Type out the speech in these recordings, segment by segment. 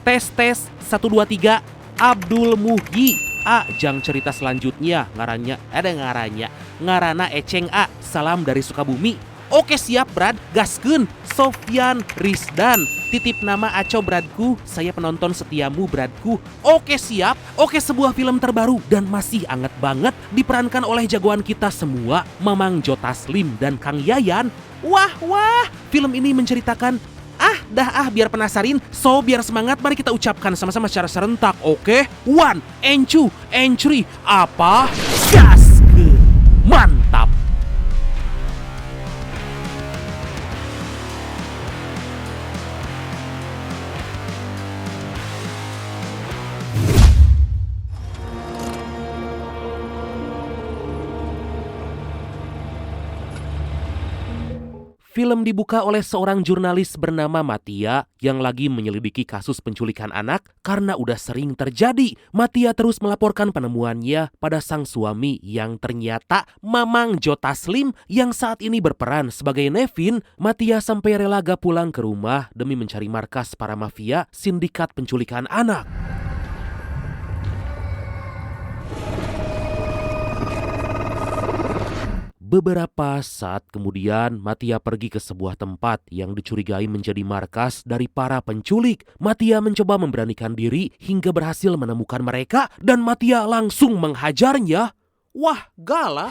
Tes 1 2 3 Abdul Muhyi. Jang cerita selanjutnya ngarana Eceng A. Salam dari Sukabumi. Oke siap Brad, gaskeun. Sofyan Rizdan. Titip nama Aco Bradku, saya penonton setiamu Bradku. Oke siap. Oke, sebuah film terbaru dan masih anget banget, diperankan oleh jagoan kita semua, Mamang Jo Taslim dan Kang Yayan. Wah, film ini menceritakan biar penasarin, biar semangat, mari kita ucapkan sama-sama secara serentak, oke? 1, and 2, and 3, apa? Gas! Mantap! Film dibuka oleh seorang jurnalis bernama Matia yang lagi menyelidiki kasus penculikan anak karena udah sering terjadi. Matia terus melaporkan penemuannya pada sang suami yang ternyata Mamang Jo Taslim yang saat ini berperan sebagai Nevin. Matia sampai rela gak pulang ke rumah demi mencari markas para mafia sindikat penculikan anak. Beberapa saat kemudian, Matia pergi ke sebuah tempat yang dicurigai menjadi markas dari para penculik. Matia mencoba memberanikan diri hingga berhasil menemukan mereka dan Matia langsung menghajarnya. Wah, galak.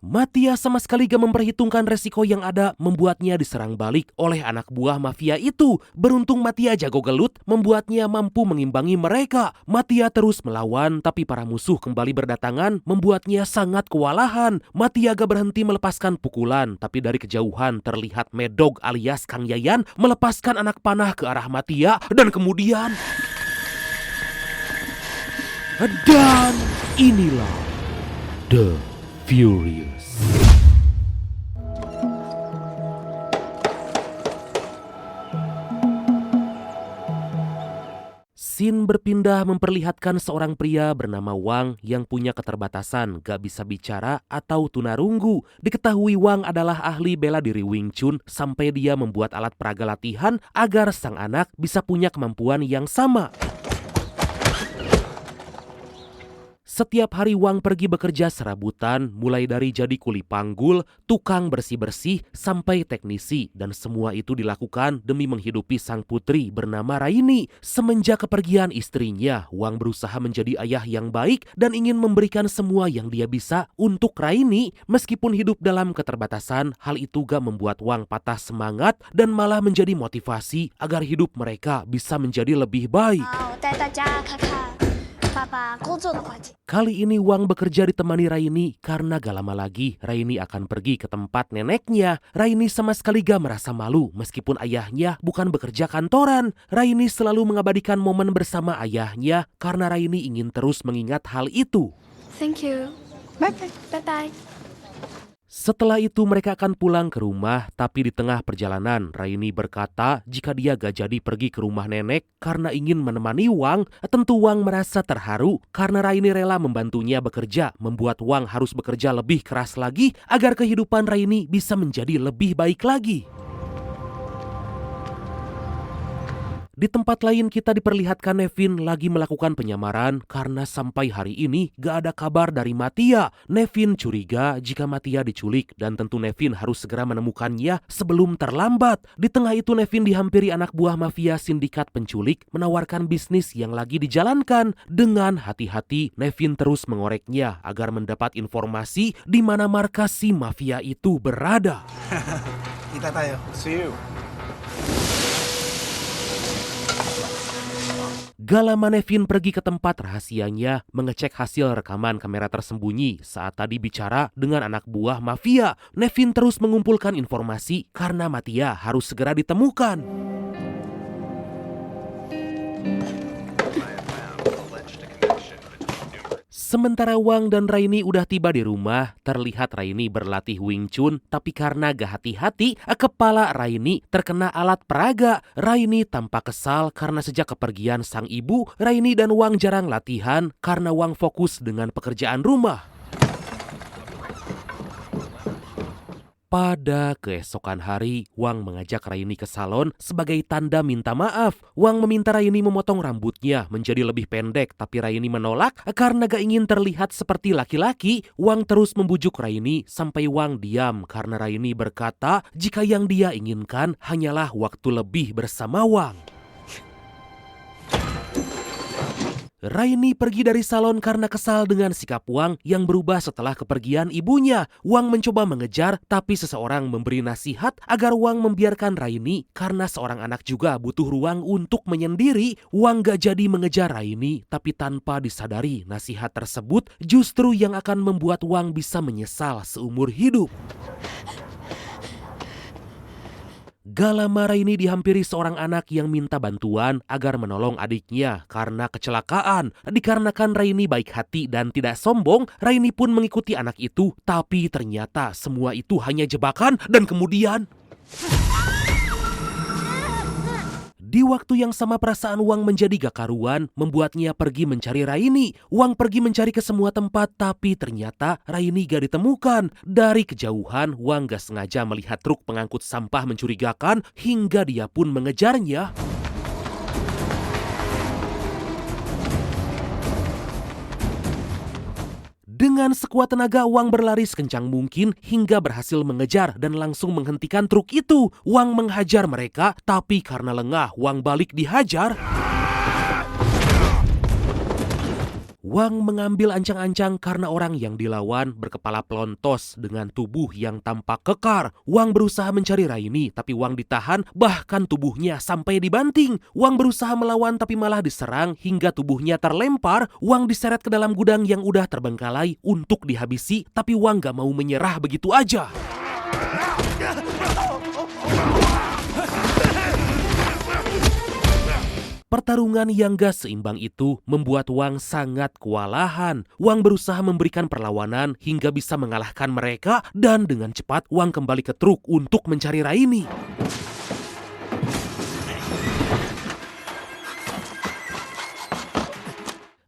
Matia sama sekali gak memperhitungkan resiko yang ada, membuatnya diserang balik oleh anak buah mafia itu. Beruntung Matia jago gelut, membuatnya mampu mengimbangi mereka. Matia terus melawan, tapi para musuh kembali berdatangan, membuatnya sangat kewalahan. Matia gak berhenti melepaskan pukulan, tapi dari kejauhan terlihat Medog alias Kang Yayan melepaskan anak panah ke arah Matia, dan kemudian... Dan inilah The Furious. Scene berpindah memperlihatkan seorang pria bernama Wang yang punya keterbatasan, gak bisa bicara atau tunarunggu. Diketahui Wang adalah ahli bela diri Wing Chun sampai dia membuat alat peraga latihan agar sang anak bisa punya kemampuan yang sama. Setiap hari Wang pergi bekerja serabutan, mulai dari jadi kuli panggul, tukang bersih-bersih, sampai teknisi. Dan semua itu dilakukan demi menghidupi sang putri bernama Raini. Semenjak kepergian istrinya, Wang berusaha menjadi ayah yang baik dan ingin memberikan semua yang dia bisa untuk Raini. Meskipun hidup dalam keterbatasan, hal itu gak membuat Wang patah semangat dan malah menjadi motivasi agar hidup mereka bisa menjadi lebih baik. Kali ini Wang bekerja ditemani Raini karena gak lama lagi Raini akan pergi ke tempat neneknya. Raini sama sekali gak merasa malu meskipun ayahnya bukan bekerja kantoran. Raini selalu mengabadikan momen bersama ayahnya karena Raini ingin terus mengingat hal itu. Thank you. Bye-bye. Bye-bye. Setelah itu mereka akan pulang ke rumah, tapi di tengah perjalanan Raini berkata jika dia gak jadi pergi ke rumah nenek karena ingin menemani Wang. Tentu Wang merasa terharu karena Raini rela membantunya bekerja, membuat Wang harus bekerja lebih keras lagi agar kehidupan Raini bisa menjadi lebih baik lagi. Di tempat lain kita diperlihatkan Nevin lagi melakukan penyamaran karena sampai hari ini gak ada kabar dari Matia. Nevin curiga jika Matia diculik dan tentu Nevin harus segera menemukannya sebelum terlambat. Di tengah itu Nevin dihampiri anak buah mafia sindikat penculik menawarkan bisnis yang lagi dijalankan. Dengan hati-hati Nevin terus mengoreknya agar mendapat informasi di mana markas si mafia itu berada. Kita tayo. See you. Gak lama Nevin pergi ke tempat rahasianya mengecek hasil rekaman kamera tersembunyi saat tadi bicara dengan anak buah mafia. Nevin terus mengumpulkan informasi karena Matia harus segera ditemukan. Sementara Wang dan Raini udah tiba di rumah, terlihat Raini berlatih Wing Chun, tapi karena gak hati-hati, kepala Raini terkena alat peraga. Raini tampak kesal karena sejak kepergian sang ibu, Raini dan Wang jarang latihan karena Wang fokus dengan pekerjaan rumah. Pada keesokan hari, Wang mengajak Raini ke salon sebagai tanda minta maaf. Wang meminta Raini memotong rambutnya menjadi lebih pendek, tapi Raini menolak karena gak ingin terlihat seperti laki-laki. Wang terus membujuk Raini sampai Wang diam karena Raini berkata jika yang dia inginkan hanyalah waktu lebih bersama Wang. Raini pergi dari salon karena kesal dengan sikap Wang yang berubah setelah kepergian ibunya. Wang mencoba mengejar, tapi seseorang memberi nasihat agar Wang membiarkan Raini karena seorang anak juga butuh ruang untuk menyendiri. Wang gak jadi mengejar Raini, tapi tanpa disadari nasihat tersebut justru yang akan membuat Wang bisa menyesal seumur hidup. Gak lama Raini dihampiri seorang anak yang minta bantuan agar menolong adiknya karena kecelakaan. Dikarenakan Raini baik hati dan tidak sombong, Raini pun mengikuti anak itu. Tapi ternyata semua itu hanya jebakan dan kemudian... Di waktu yang sama perasaan Wang menjadi gak karuan membuatnya pergi mencari Raini. Wang pergi mencari ke semua tempat tapi ternyata Raini gak ditemukan. Dari kejauhan Wang gak sengaja melihat truk pengangkut sampah mencurigakan hingga dia pun mengejarnya. Dengan sekuat tenaga Wang berlari sekencang mungkin hingga berhasil mengejar dan langsung menghentikan truk itu. Wang menghajar mereka, tapi karena lengah Wang balik dihajar. Wang mengambil ancang-ancang karena orang yang dilawan berkepala pelontos dengan tubuh yang tampak kekar. Wang berusaha mencari Raini tapi Wang ditahan, bahkan tubuhnya sampai dibanting. Wang berusaha melawan tapi malah diserang hingga tubuhnya terlempar. Wang diseret ke dalam gudang yang udah terbengkalai untuk dihabisi, tapi Wang gak mau menyerah begitu aja. Pertarungan yang gak seimbang itu membuat Wang sangat kewalahan. Wang berusaha memberikan perlawanan hingga bisa mengalahkan mereka dan dengan cepat Wang kembali ke truk untuk mencari Raini.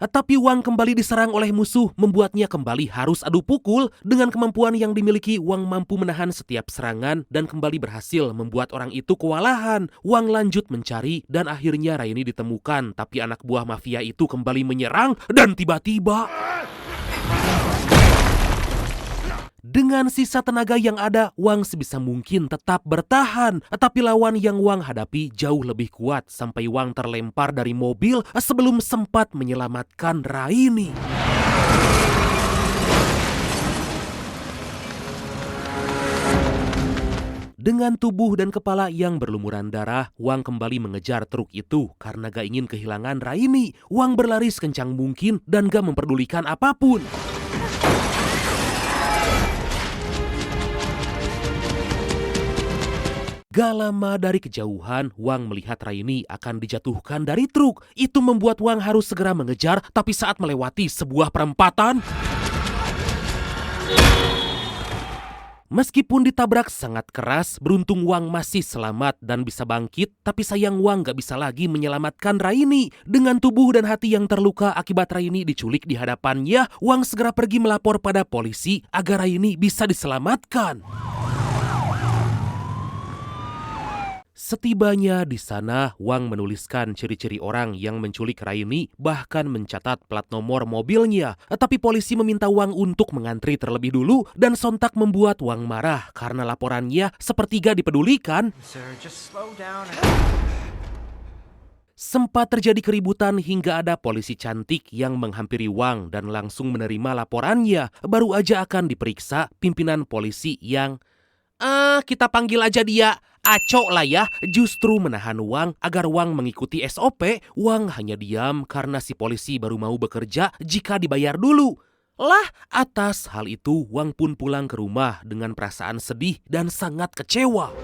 Tapi Wang kembali diserang oleh musuh membuatnya kembali harus adu pukul. Dengan kemampuan yang dimiliki, Wang mampu menahan setiap serangan dan kembali berhasil membuat orang itu kewalahan. Wang lanjut mencari dan akhirnya Raini ditemukan. Tapi anak buah mafia itu kembali menyerang dan tiba-tiba... Dengan sisa tenaga yang ada, Wang sebisa mungkin tetap bertahan. Tapi lawan yang Wang hadapi jauh lebih kuat sampai Wang terlempar dari mobil sebelum sempat menyelamatkan Raini. Dengan tubuh dan kepala yang berlumuran darah, Wang kembali mengejar truk itu karena gak ingin kehilangan Raini. Wang berlari sekencang mungkin dan gak memperdulikan apapun. Gak lama dari kejauhan, Wang melihat Raini akan dijatuhkan dari truk. Itu membuat Wang harus segera mengejar, tapi saat melewati sebuah perempatan... Meskipun ditabrak sangat keras, beruntung Wang masih selamat dan bisa bangkit, tapi sayang Wang gak bisa lagi menyelamatkan Raini. Dengan tubuh dan hati yang terluka akibat Raini diculik di hadapannya, Wang segera pergi melapor pada polisi agar Raini bisa diselamatkan. Setibanya di sana, Wang menuliskan ciri-ciri orang yang menculik Raini, bahkan mencatat plat nomor mobilnya. Tapi polisi meminta Wang untuk mengantri terlebih dulu dan sontak membuat Wang marah karena laporannya seperti gak dipedulikan. Sir, just slow down. Sempat terjadi keributan hingga ada polisi cantik yang menghampiri Wang dan langsung menerima laporannya. Baru aja akan diperiksa, pimpinan polisi yang... kita panggil aja dia Aco lah ya, justru menahan Wang agar Wang mengikuti SOP. Wang hanya diam karena si polisi baru mau bekerja jika dibayar dulu. Lah, atas hal itu Wang pun pulang ke rumah dengan perasaan sedih dan sangat kecewa.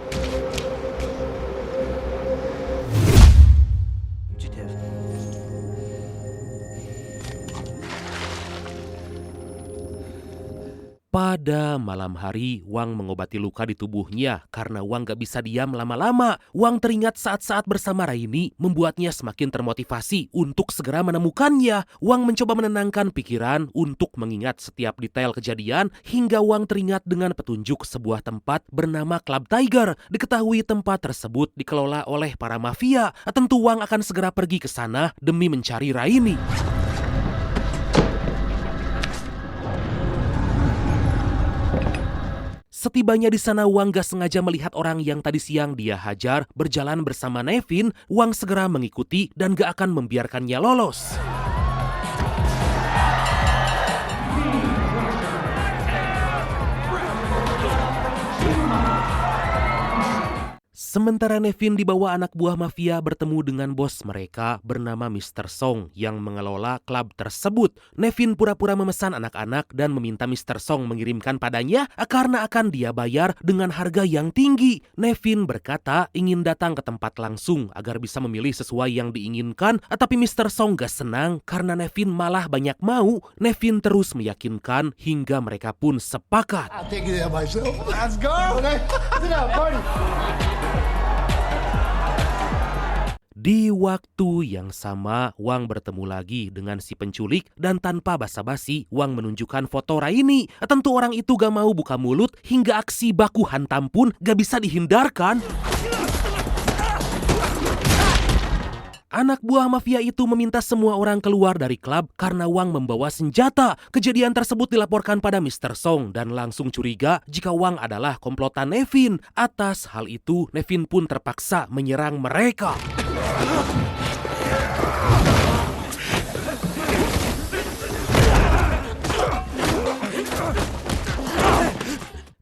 Pada malam hari, Wang mengobati luka di tubuhnya karena Wang gak bisa diam lama-lama. Wang teringat saat-saat bersama Raini membuatnya semakin termotivasi untuk segera menemukannya. Wang mencoba menenangkan pikiran untuk mengingat setiap detail kejadian hingga Wang teringat dengan petunjuk sebuah tempat bernama Club Tiger. Diketahui tempat tersebut dikelola oleh para mafia. Tentu Wang akan segera pergi ke sana demi mencari Raini. Setibanya di sana, Wang gak sengaja melihat orang yang tadi siang dia hajar berjalan bersama Nevin. Wang segera mengikuti dan gak akan membiarkannya lolos. Sementara Nevin dibawa anak buah mafia bertemu dengan bos mereka bernama Mr. Song yang mengelola klub tersebut. Nevin pura-pura memesan anak-anak dan meminta Mr. Song mengirimkan padanya karena akan dia bayar dengan harga yang tinggi. Nevin berkata ingin datang ke tempat langsung agar bisa memilih sesuai yang diinginkan, tapi Mr. Song gak senang karena Nevin malah banyak mau. Nevin terus meyakinkan hingga mereka pun sepakat. I'll take you there myself. Let's go. Okay. Sit down, party. Di waktu yang sama, Wang bertemu lagi dengan si penculik dan tanpa basa-basi, Wang menunjukkan foto Raini. Tentu orang itu gak mau buka mulut hingga aksi baku hantam pun gak bisa dihindarkan. Anak buah mafia itu meminta semua orang keluar dari klub karena Wang membawa senjata. Kejadian tersebut dilaporkan pada Mr. Song dan langsung curiga jika Wang adalah komplotan Nevin. Atas hal itu, Nevin pun terpaksa menyerang mereka.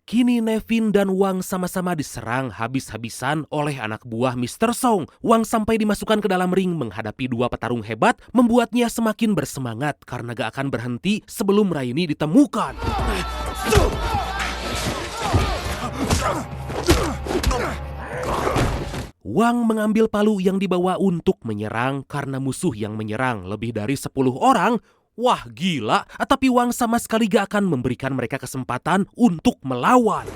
Kini Nevin dan Wang sama-sama diserang habis-habisan oleh anak buah Mr. Song. Wang sampai dimasukkan ke dalam ring menghadapi dua petarung hebat, membuatnya semakin bersemangat karena gak akan berhenti sebelum Raini ditemukan. Wang mengambil palu yang dibawa untuk menyerang karena musuh yang menyerang lebih dari 10 orang. Wah gila, tapi Wang sama sekali gak akan memberikan mereka kesempatan untuk melawan.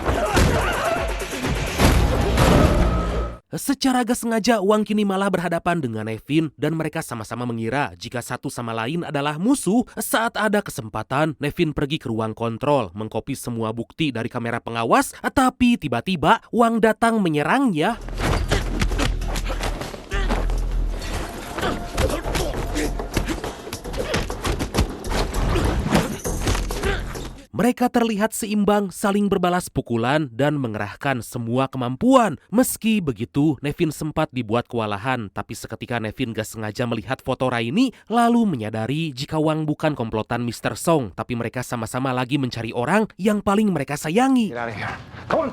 Secara gak sengaja, Wang kini malah berhadapan dengan Nevin dan mereka sama-sama mengira jika satu sama lain adalah musuh. Saat ada kesempatan, Nevin pergi ke ruang kontrol, mengkopi semua bukti dari kamera pengawas, tapi tiba-tiba Wang datang menyerangnya. Mereka terlihat seimbang, saling berbalas pukulan dan mengerahkan semua kemampuan. Meski begitu, Nevin sempat dibuat kewalahan, tapi seketika Nevin gak sengaja melihat foto Raini, lalu menyadari jika Wang bukan komplotan Mr. Song, tapi mereka sama-sama lagi mencari orang yang paling mereka sayangi. Get out of here. Come on.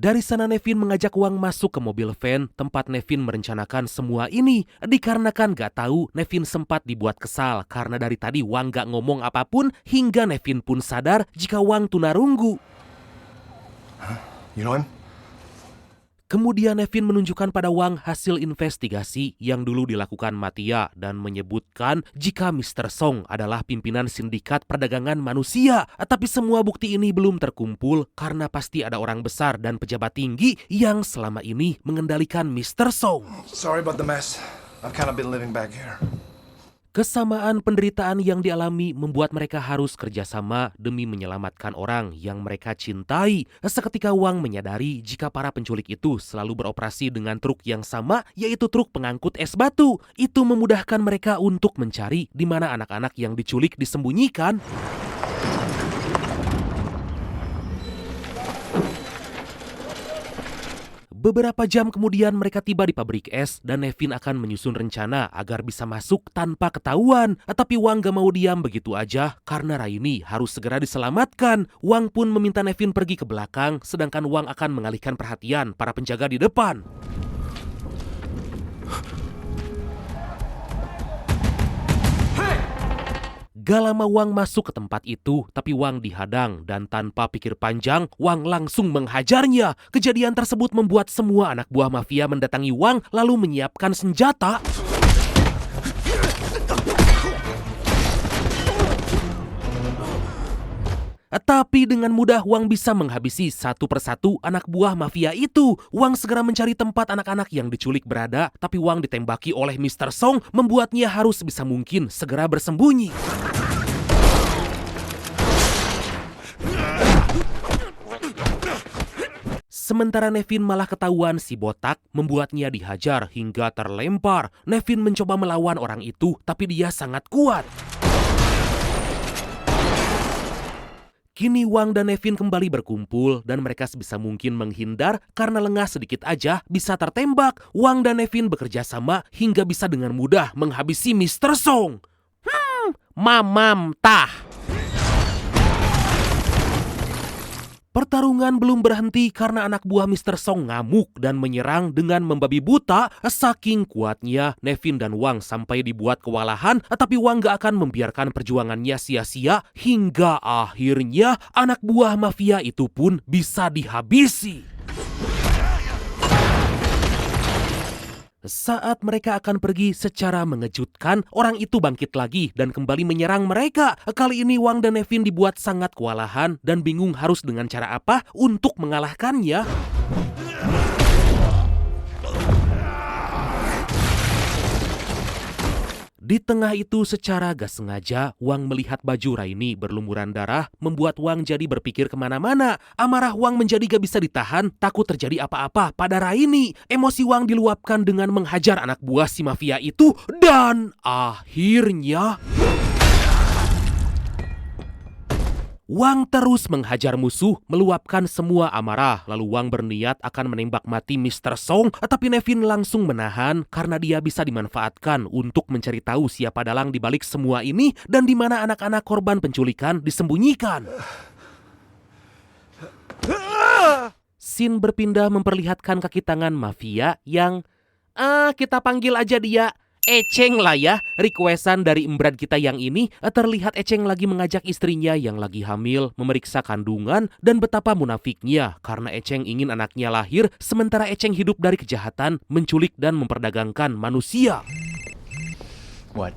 Dari sana Nevin mengajak Wang masuk ke mobil van tempat Nevin merencanakan semua ini. Dikarenakan gak tahu, Nevin sempat dibuat kesal karena dari tadi Wang gak ngomong apapun hingga Nevin pun sadar jika Wang tunarunggu. You know him? Kemudian Nevin menunjukkan pada Wang hasil investigasi yang dulu dilakukan Matia dan menyebutkan jika Mr. Song adalah pimpinan sindikat perdagangan manusia. Tapi semua bukti ini belum terkumpul karena pasti ada orang besar dan pejabat tinggi yang selama ini mengendalikan Mr. Song. Sorry about the mess. I've kind of been living back here. Kesamaan penderitaan yang dialami membuat mereka harus kerjasama demi menyelamatkan orang yang mereka cintai. Seketika Wang menyadari jika para penculik itu selalu beroperasi dengan truk yang sama, yaitu truk pengangkut es batu. Itu memudahkan mereka untuk mencari di mana anak-anak yang diculik disembunyikan. Beberapa jam kemudian mereka tiba di pabrik es dan Nevin akan menyusun rencana agar bisa masuk tanpa ketahuan. Tapi Wang gak mau diam begitu aja karena Raini harus segera diselamatkan. Wang pun meminta Nevin pergi ke belakang sedangkan Wang akan mengalihkan perhatian para penjaga di depan. Gak lama Wang masuk ke tempat itu, tapi Wang dihadang dan tanpa pikir panjang, Wang langsung menghajarnya. Kejadian tersebut membuat semua anak buah mafia mendatangi Wang lalu menyiapkan senjata. Tapi dengan mudah Wang bisa menghabisi satu persatu anak buah mafia itu. Wang segera mencari tempat anak-anak yang diculik berada, tapi Wang ditembaki oleh Mr. Song membuatnya harus sebisa mungkin segera bersembunyi. Sementara Nevin malah ketahuan si botak, membuatnya dihajar hingga terlempar. Nevin mencoba melawan orang itu, tapi dia sangat kuat. Kini Wang dan Nevin kembali berkumpul dan mereka sebisa mungkin menghindar karena lengah sedikit aja bisa tertembak. Wang dan Nevin bekerja sama hingga bisa dengan mudah menghabisi Mr. Song. Mamam tah. Pertarungan belum berhenti karena anak buah Mr. Song ngamuk dan menyerang dengan membabi buta. Saking kuatnya, Nevin dan Wang sampai dibuat kewalahan, tapi Wang gak akan membiarkan perjuangannya sia-sia hingga akhirnya anak buah mafia itu pun bisa dihabisi. Saat mereka akan pergi secara mengejutkan, orang itu bangkit lagi dan kembali menyerang mereka. Kali ini Wang dan Nevin dibuat sangat kewalahan dan bingung harus dengan cara apa untuk mengalahkannya. Di tengah itu secara gak sengaja, Wang melihat baju Raini berlumuran darah, membuat Wang jadi berpikir kemana-mana. Amarah Wang menjadi gak bisa ditahan, takut terjadi apa-apa pada Raini. Emosi Wang diluapkan dengan menghajar anak buah si mafia itu, dan akhirnya Wang terus menghajar musuh, meluapkan semua amarah. Lalu Wang berniat akan menembak mati Mr. Song, tapi Nevin langsung menahan karena dia bisa dimanfaatkan untuk mencari tahu siapa dalang di balik semua ini dan di mana anak-anak korban penculikan disembunyikan. Scene berpindah memperlihatkan kaki tangan mafia yang kita panggil aja dia Eceng lah ya. Requestan dari embrad kita yang ini terlihat Eceng lagi mengajak istrinya yang lagi hamil memeriksa kandungan, dan betapa munafiknya karena Eceng ingin anaknya lahir sementara Eceng hidup dari kejahatan, menculik dan memperdagangkan manusia. What?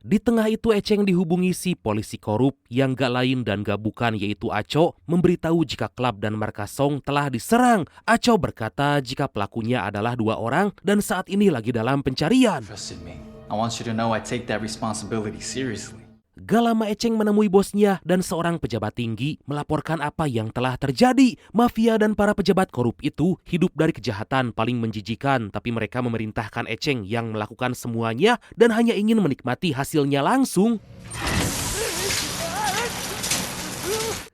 Di tengah itu Eceng dihubungi si polisi korup yang gak lain dan gak bukan yaitu Aco, memberitahu jika klub dan markas Song telah diserang. Aco berkata jika pelakunya adalah 2 orang dan saat ini lagi dalam pencarian. Trusted me. I want you to know I take that responsibility seriously. Gak lama Eceng menemui bosnya dan seorang pejabat tinggi melaporkan apa yang telah terjadi. Mafia dan para pejabat korup itu hidup dari kejahatan paling menjijikan, tapi mereka memerintahkan Eceng yang melakukan semuanya dan hanya ingin menikmati hasilnya langsung.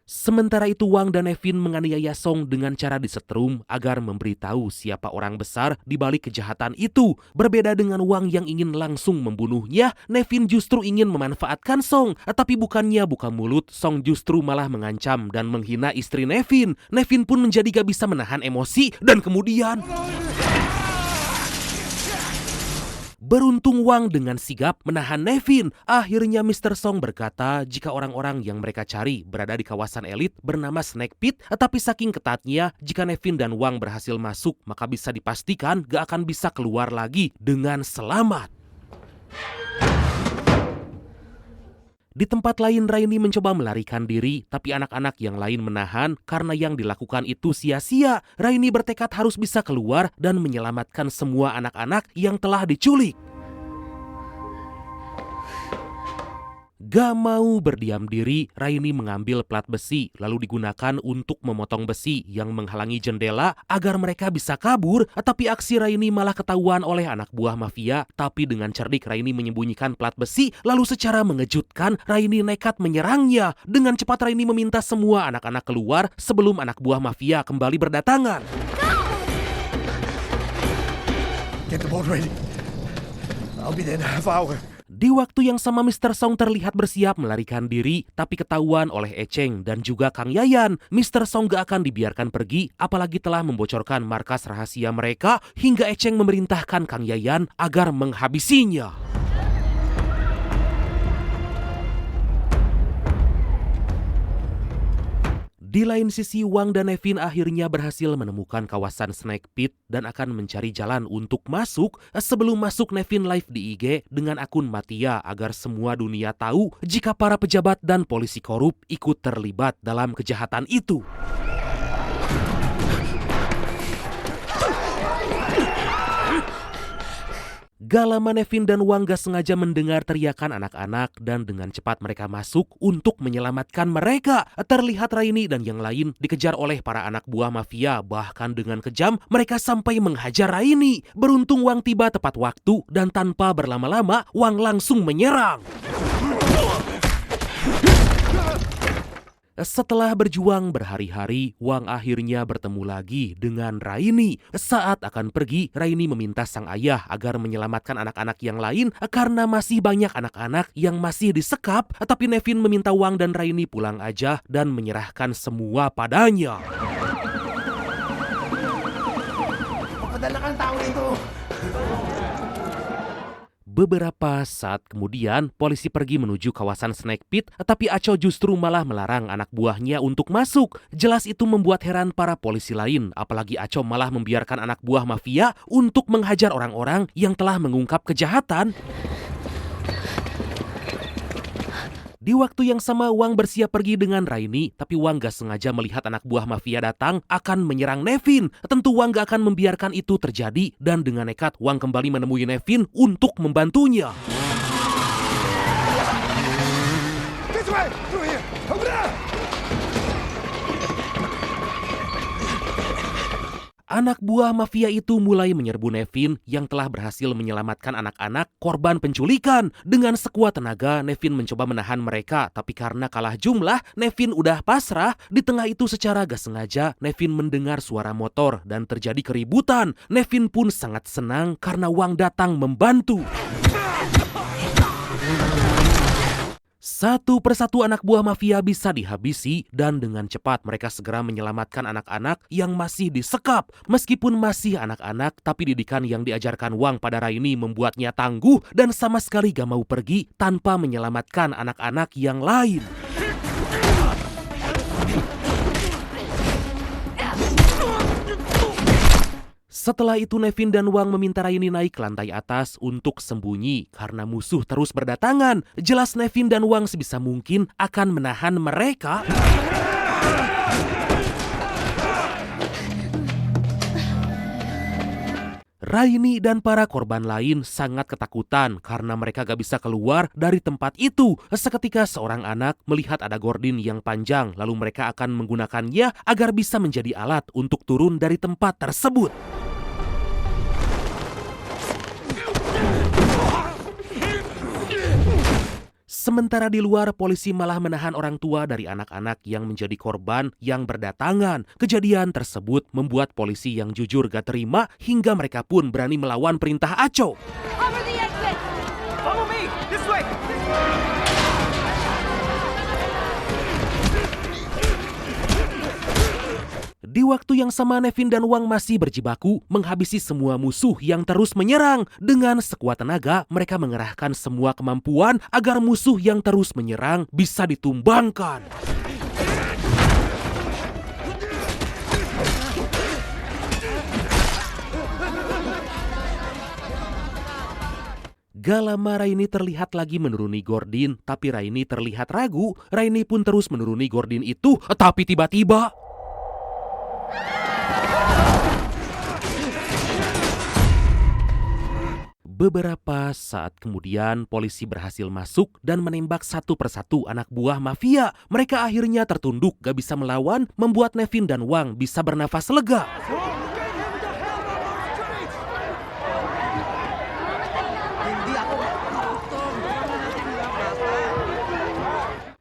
Sementara itu Wang dan Nevin menganiaya Song dengan cara disetrum agar memberitahu siapa orang besar di balik kejahatan itu. Berbeda dengan Wang yang ingin langsung membunuhnya, Nevin justru ingin memanfaatkan Song. Tapi bukannya buka mulut, Song justru malah mengancam dan menghina istri Nevin. Nevin pun menjadi gak bisa menahan emosi dan kemudian beruntung Wang dengan sigap menahan Nevin. Akhirnya Mr. Song berkata jika orang-orang yang mereka cari berada di kawasan elit bernama Snake Pit. Tapi saking ketatnya, jika Nevin dan Wang berhasil masuk, maka bisa dipastikan gak akan bisa keluar lagi dengan selamat. Di tempat lain Raini mencoba melarikan diri, tapi anak-anak yang lain menahan karena yang dilakukan itu sia-sia. Raini bertekad harus bisa keluar dan menyelamatkan semua anak-anak yang telah diculik. Gak mau berdiam diri, Raini mengambil plat besi lalu digunakan untuk memotong besi yang menghalangi jendela agar mereka bisa kabur. Tapi aksi Raini malah ketahuan oleh anak buah mafia. Tapi dengan cerdik Raini menyembunyikan plat besi, lalu secara mengejutkan Raini nekat menyerangnya. Dengan cepat Raini meminta semua anak-anak keluar sebelum anak buah mafia kembali berdatangan. Get the boat ready. I'll be there in a half hour. Di waktu yang sama Mr. Song terlihat bersiap melarikan diri, tapi ketahuan oleh Eceng dan juga Kang Yayan. Mr. Song gak akan dibiarkan pergi, apalagi telah membocorkan markas rahasia mereka, hingga Eceng memerintahkan Kang Yayan agar menghabisinya. Di lain sisi, Wang dan Nevin akhirnya berhasil menemukan kawasan Snake Pit dan akan mencari jalan untuk masuk. Sebelum masuk, Nevin live di IG dengan akun Matia agar semua dunia tahu jika para pejabat dan polisi korup ikut terlibat dalam kejahatan itu. Gak lama Nevin dan Wang gak sengaja mendengar teriakan anak-anak dan dengan cepat mereka masuk untuk menyelamatkan mereka. Terlihat Raini dan yang lain dikejar oleh para anak buah mafia, bahkan dengan kejam mereka sampai menghajar Raini. Beruntung Wang tiba tepat waktu dan tanpa berlama-lama Wang langsung menyerang. Setelah berjuang berhari-hari, Wang akhirnya bertemu lagi dengan Raini. Saat akan pergi, Raini meminta sang ayah agar menyelamatkan anak-anak yang lain karena masih banyak anak-anak yang masih disekap. Tapi Nevin meminta Wang dan Raini pulang aja dan menyerahkan semua padanya. Padala kang tao ito. Beberapa saat kemudian, polisi pergi menuju kawasan Snake Pit, tapi Aco justru malah melarang anak buahnya untuk masuk. Jelas itu membuat heran para polisi lain, apalagi Aco malah membiarkan anak buah mafia untuk menghajar orang-orang yang telah mengungkap kejahatan. Di waktu yang sama, Wang bersiap pergi dengan Raini, tapi Wang gak sengaja melihat anak buah mafia datang akan menyerang Nevin. Tentu Wang gak akan membiarkan itu terjadi, dan dengan nekat Wang kembali menemui Nevin untuk membantunya. This way! Through here! Over there! Anak buah mafia itu mulai menyerbu Nevin yang telah berhasil menyelamatkan anak-anak korban penculikan. Dengan sekuat tenaga, Nevin mencoba menahan mereka, tapi karena kalah jumlah, Nevin udah pasrah. Di tengah itu secara gak sengaja, Nevin mendengar suara motor dan terjadi keributan. Nevin pun sangat senang karena Wang datang membantu. Satu persatu anak buah mafia bisa dihabisi dan dengan cepat mereka segera menyelamatkan anak-anak yang masih disekap. Meskipun masih anak-anak, tapi didikan yang diajarkan Wang pada Raini membuatnya tangguh dan sama sekali gak mau pergi tanpa menyelamatkan anak-anak yang lain. Setelah itu Nevin dan Wang meminta Raini naik ke lantai atas untuk sembunyi karena musuh terus berdatangan. Jelas Nevin dan Wang sebisa mungkin akan menahan mereka. Raini dan para korban lain sangat ketakutan karena mereka gak bisa keluar dari tempat itu. Seketika seorang anak melihat ada gordin yang panjang, lalu mereka akan menggunakannya agar bisa menjadi alat untuk turun dari tempat tersebut. Sementara di luar, polisi malah menahan orang tua dari anak-anak yang menjadi korban yang berdatangan. Kejadian tersebut membuat polisi yang jujur gak terima hingga mereka pun berani melawan perintah Aco. Cover the exit! Follow me! This way! Di waktu yang sama, Nevin dan Wang masih berjibaku menghabisi semua musuh yang terus menyerang. Dengan sekuat tenaga, mereka mengerahkan semua kemampuan agar musuh yang terus menyerang bisa ditumbangkan. Gak lama Raini terlihat lagi menuruni gordin, tapi Raini terlihat ragu. Raini pun terus menuruni gordin itu, tapi tiba-tiba beberapa saat kemudian polisi berhasil masuk dan menembak satu persatu anak buah mafia. Mereka akhirnya tertunduk, gak bisa melawan, membuat Nevin dan Wang bisa bernafas lega.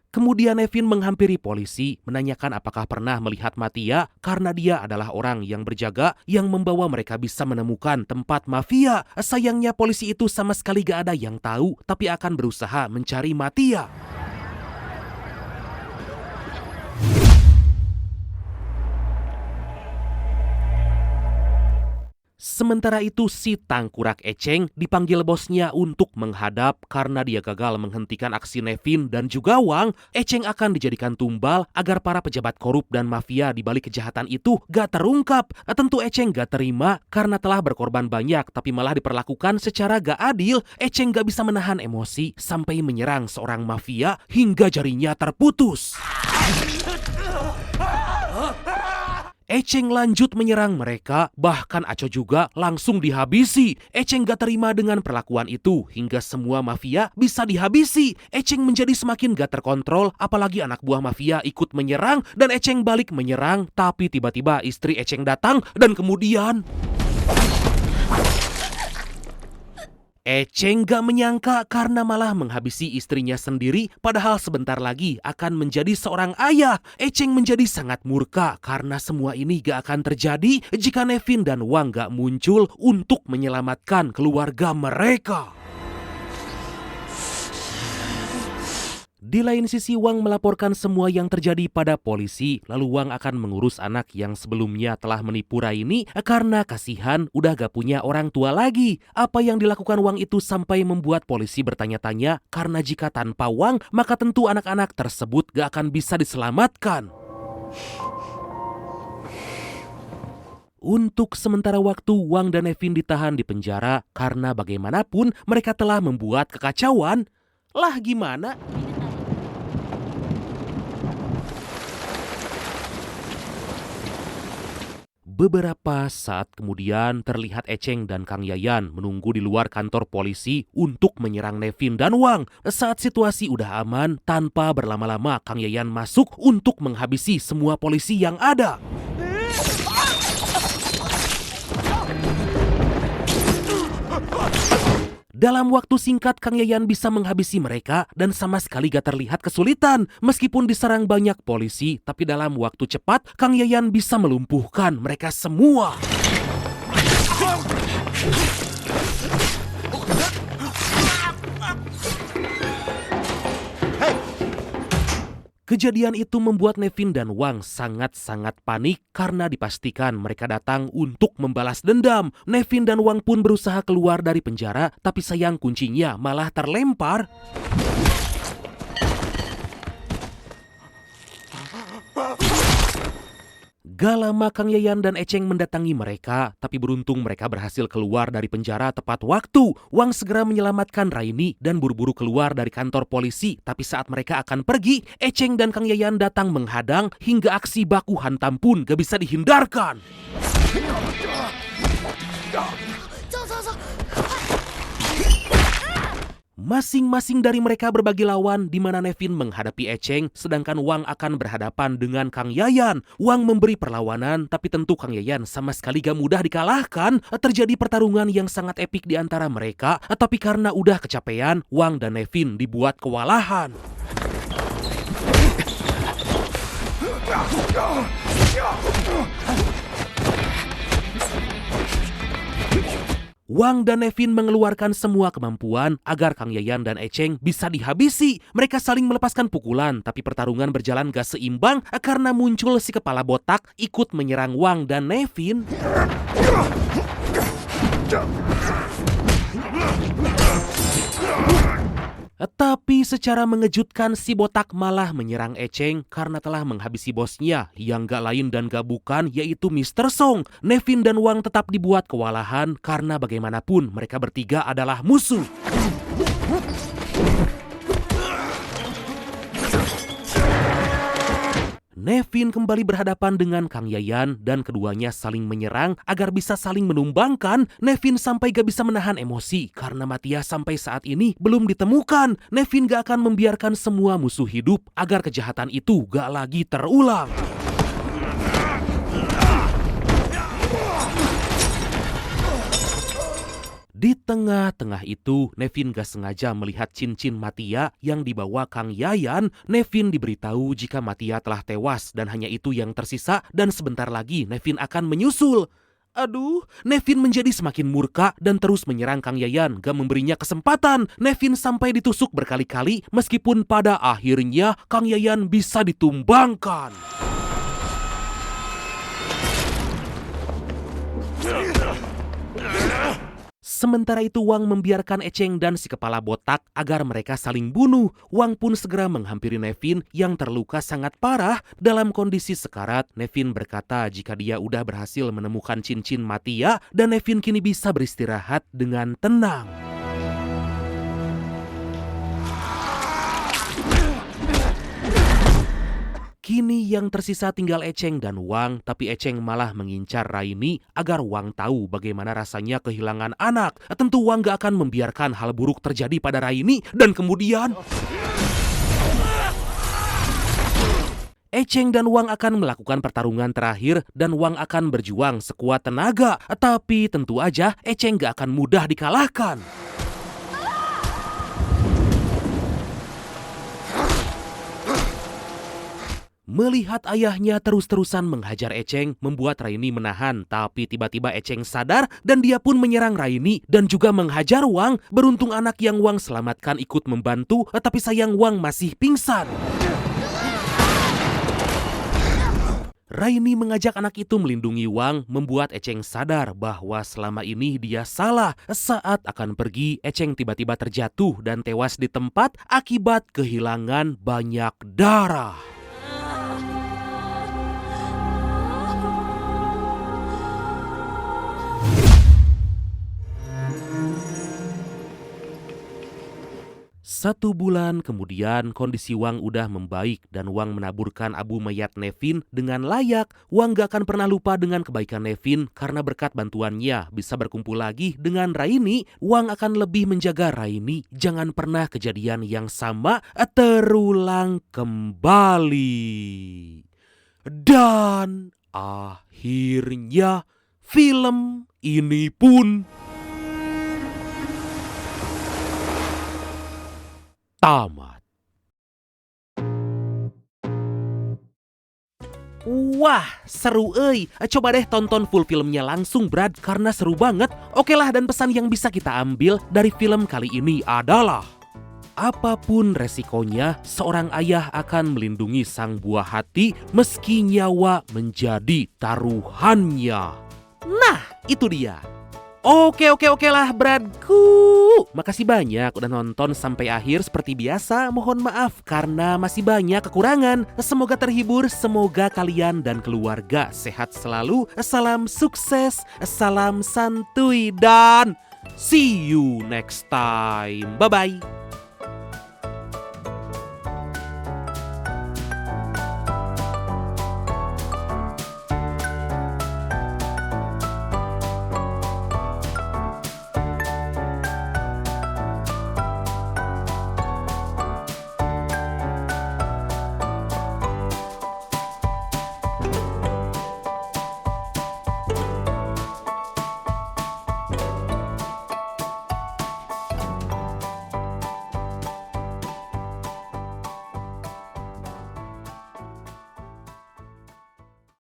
Kemudian Nevin menghampiri polisi, menanyakan apakah pernah melihat Matia karena dia adalah orang yang berjaga yang membawa mereka bisa menemukan tempat mafia. Sayangnya polisi itu sama sekali gak ada yang tahu, tapi akan berusaha mencari Matia. Sementara itu si tangkurak Eceng dipanggil bosnya untuk menghadap karena dia gagal menghentikan aksi Nevin dan juga Wang. Eceng akan dijadikan tumbal agar para pejabat korup dan mafia di balik kejahatan itu gak terungkap. Tentu Eceng gak terima karena telah berkorban banyak tapi malah diperlakukan secara gak adil. Eceng gak bisa menahan emosi sampai menyerang seorang mafia hingga jarinya terputus. Eceng lanjut menyerang mereka, bahkan Aco juga langsung dihabisi. Eceng gak terima dengan perlakuan itu, hingga semua mafia bisa dihabisi. Eceng menjadi semakin gak terkontrol, apalagi anak buah mafia ikut menyerang, dan Eceng balik menyerang. Tapi tiba-tiba istri Eceng datang, dan kemudian Eceng gak menyangka karena malah menghabisi istrinya sendiri, padahal sebentar lagi akan menjadi seorang ayah. Eceng menjadi sangat murka karena semua ini gak akan terjadi jika Nevin dan Wang gak muncul untuk menyelamatkan keluarga mereka. Di lain sisi, Wang melaporkan semua yang terjadi pada polisi. Lalu Wang akan mengurus anak yang sebelumnya telah menipu Raini karena kasihan udah gak punya orang tua lagi. Apa yang dilakukan Wang itu sampai membuat polisi bertanya-tanya karena jika tanpa Wang maka tentu anak-anak tersebut gak akan bisa diselamatkan. Untuk sementara waktu, Wang dan Nevin ditahan di penjara karena bagaimanapun mereka telah membuat kekacauan. Lah gimana? Beberapa saat kemudian terlihat Eceng dan Kang Yayan menunggu di luar kantor polisi untuk menyerang Nevin dan Wang. Saat situasi udah aman, tanpa berlama-lama Kang Yayan masuk untuk menghabisi semua polisi yang ada. Dalam waktu singkat, Kang Yayan bisa menghabisi mereka dan sama sekali gak terlihat kesulitan. Meskipun diserang banyak polisi, tapi dalam waktu cepat, Kang Yayan bisa melumpuhkan mereka semua. Kejadian itu membuat Nevin dan Wang sangat-sangat panik karena dipastikan mereka datang untuk membalas dendam. Nevin dan Wang pun berusaha keluar dari penjara, tapi sayang kuncinya malah terlempar. Gak lama Kang Yayan dan Eceng mendatangi mereka, tapi beruntung mereka berhasil keluar dari penjara tepat waktu. Wang segera menyelamatkan Raini dan buru-buru keluar dari kantor polisi. Tapi saat mereka akan pergi, Eceng dan Kang Yayan datang menghadang hingga aksi baku hantam pun gak bisa dihindarkan. Masing-masing dari mereka berbagi lawan, di mana Nevin menghadapi Eceng, sedangkan Wang akan berhadapan dengan Kang Yayan. Wang memberi perlawanan, tapi tentu Kang Yayan sama sekali gak mudah dikalahkan. Terjadi pertarungan yang sangat epik di antara mereka, tapi karena udah kecapean, Wang dan Nevin dibuat kewalahan. Wang dan Nevin mengeluarkan semua kemampuan agar Kang Yayan dan Eceng bisa dihabisi. Mereka saling melepaskan pukulan, tapi pertarungan berjalan gak seimbang karena muncul si kepala botak ikut menyerang Wang dan Nevin. Tapi secara mengejutkan si botak malah menyerang Eceng karena telah menghabisi bosnya yang gak lain dan gak bukan yaitu Mr. Song. Nevin dan Wang tetap dibuat kewalahan karena bagaimanapun mereka bertiga adalah musuh. Nevin kembali berhadapan dengan Kang Yayan dan keduanya saling menyerang agar bisa saling menumbangkan. Nevin sampai gak bisa menahan emosi karena Mattia sampai saat ini belum ditemukan. Nevin gak akan membiarkan semua musuh hidup agar kejahatan itu gak lagi terulang. Di tengah-tengah itu, Nevin gak sengaja melihat cincin Mattia yang dibawa Kang Yayan. Nevin diberitahu jika Mattia telah tewas dan hanya itu yang tersisa dan sebentar lagi Nevin akan menyusul. Aduh, Nevin menjadi semakin murka dan terus menyerang Kang Yayan, gak memberinya kesempatan. Nevin sampai ditusuk berkali-kali meskipun pada akhirnya Kang Yayan bisa ditumbangkan. Sementara itu Wang membiarkan Echeng dan si kepala botak agar mereka saling bunuh. Wang pun segera menghampiri Nevin yang terluka sangat parah. Dalam kondisi sekarat, Nevin berkata jika dia udah berhasil menemukan cincin Matia dan Nevin kini bisa beristirahat dengan tenang. Kini yang tersisa tinggal Echeng dan Wang, tapi Echeng malah mengincar Raini agar Wang tahu bagaimana rasanya kehilangan anak. Tentu Wang gak akan membiarkan hal buruk terjadi pada Raini dan kemudian Echeng dan Wang akan melakukan pertarungan terakhir dan Wang akan berjuang sekuat tenaga. Tapi tentu aja Echeng gak akan mudah dikalahkan. Melihat ayahnya terus-terusan menghajar Echeng membuat Raini menahan, tapi tiba-tiba Echeng sadar dan dia pun menyerang Raini dan juga menghajar Wang. Beruntung anak yang Wang selamatkan ikut membantu, tapi sayang Wang masih pingsan. Raini mengajak anak itu melindungi Wang, membuat Echeng sadar bahwa selama ini dia salah. Saat akan pergi, Echeng tiba-tiba terjatuh dan tewas di tempat akibat kehilangan banyak darah. Satu bulan kemudian kondisi Wang udah membaik dan Wang menaburkan abu mayat Nevin dengan layak. Wang gak akan pernah lupa dengan kebaikan Nevin karena berkat bantuannya bisa berkumpul lagi dengan Raini. Wang akan lebih menjaga Raini. Jangan pernah kejadian yang sama terulang kembali. Dan akhirnya film ini pun tamat. Wah, seru euy. Coba deh tonton full filmnya langsung, Brad, karena seru banget. Oke lah, dan pesan yang bisa kita ambil dari film kali ini adalah apapun resikonya, seorang ayah akan melindungi sang buah hati meski nyawa menjadi taruhannya. Nah, itu dia. Oke lah Bradku. Makasih banyak udah nonton sampai akhir. Seperti biasa mohon maaf karena masih banyak kekurangan. Semoga terhibur, semoga kalian dan keluarga sehat selalu. Salam sukses, salam santuy dan see you next time. Bye-bye.